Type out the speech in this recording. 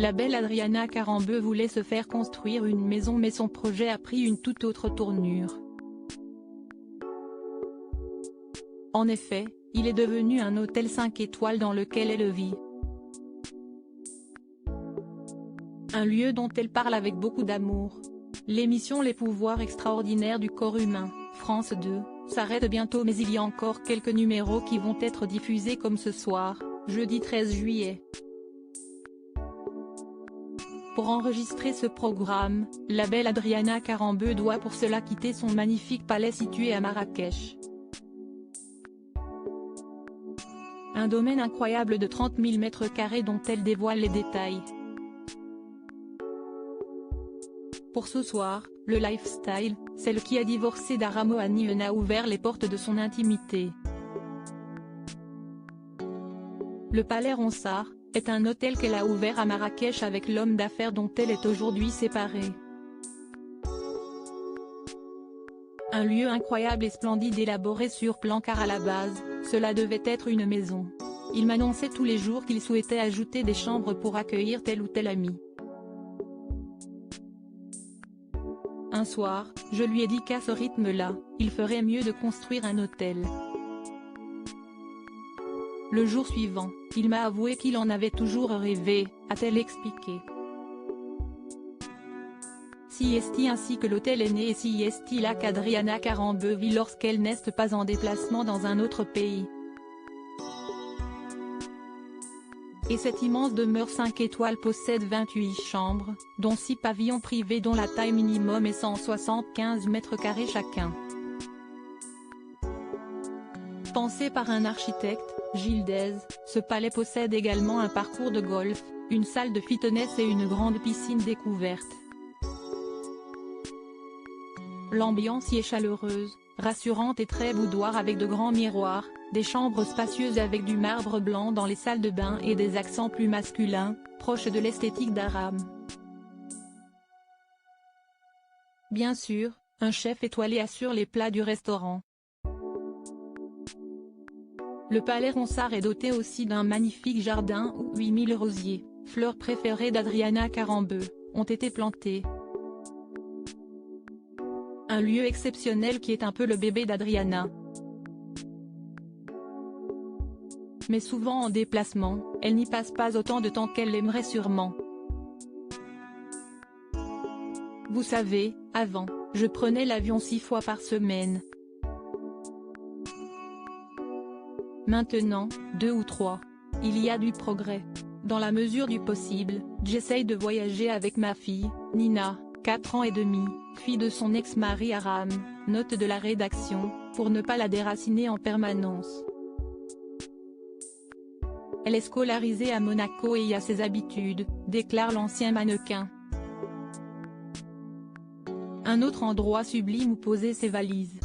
la belle Adriana Karembeu voulait se faire construire une maison, mais son projet a pris une toute autre tournure. En effet, il est devenu un hôtel 5 étoiles dans lequel elle vit. Un lieu dont elle parle avec beaucoup d'amour. L'émission Les pouvoirs extraordinaires du corps humain, France 2, s'arrête bientôt, mais il y a encore quelques numéros qui vont être diffusés comme ce soir, jeudi 13 juillet. Pour enregistrer ce programme, la belle Adriana Karembeu doit pour cela quitter son magnifique palais situé à Marrakech. Un domaine incroyable de 30 000 m² dont elle dévoile les détails. Pour ce soir, le lifestyle, celle qui a divorcé d'Ara Mohani a ouvert les portes de son intimité. Le Palais Ronsard est un hôtel qu'elle a ouvert à Marrakech avec l'homme d'affaires dont elle est aujourd'hui séparée. Un lieu incroyable et splendide élaboré sur plan, car à la base, cela devait être une maison. Il m'annonçait tous les jours qu'il souhaitait ajouter des chambres pour accueillir tel ou tel ami. Un soir, je lui ai dit qu'à ce rythme-là, il ferait mieux de construire un hôtel. Le jour suivant, il m'a avoué qu'il en avait toujours rêvé, a-t-elle expliqué. Si est-il ainsi que l'hôtel est né, et si est-il là qu'Adriana Karembeu vit lorsqu'elle n'est pas en déplacement dans un autre pays. Et cette immense demeure 5 étoiles possède 28 chambres, dont 6 pavillons privés dont la taille minimum est 175 m² chacun. Pensé par un architecte, Gilles Dez, ce palais possède également un parcours de golf, une salle de fitness et une grande piscine découverte. L'ambiance y est chaleureuse, rassurante et très boudoir avec de grands miroirs, des chambres spacieuses avec du marbre blanc dans les salles de bain et des accents plus masculins, proches de l'esthétique d'Aram. Bien sûr, un chef étoilé assure les plats du restaurant. Le Palais Ronsard est doté aussi d'un magnifique jardin où 8000 rosiers, fleurs préférées d'Adriana Karembeu, ont été plantés. Un lieu exceptionnel qui est un peu le bébé d'Adriana. Mais souvent en déplacement, elle n'y passe pas autant de temps qu'elle l'aimerait sûrement. Vous savez, avant, je prenais l'avion 6 fois par semaine. Maintenant, 2 ou 3. Il y a du progrès. Dans la mesure du possible, j'essaye de voyager avec ma fille, Nina, 4 ans et demi, fille de son ex-mari Aram, note de la rédaction, pour ne pas la déraciner en permanence. Elle est scolarisée à Monaco et y a ses habitudes, déclare l'ancien mannequin. Un autre endroit sublime où poser ses valises.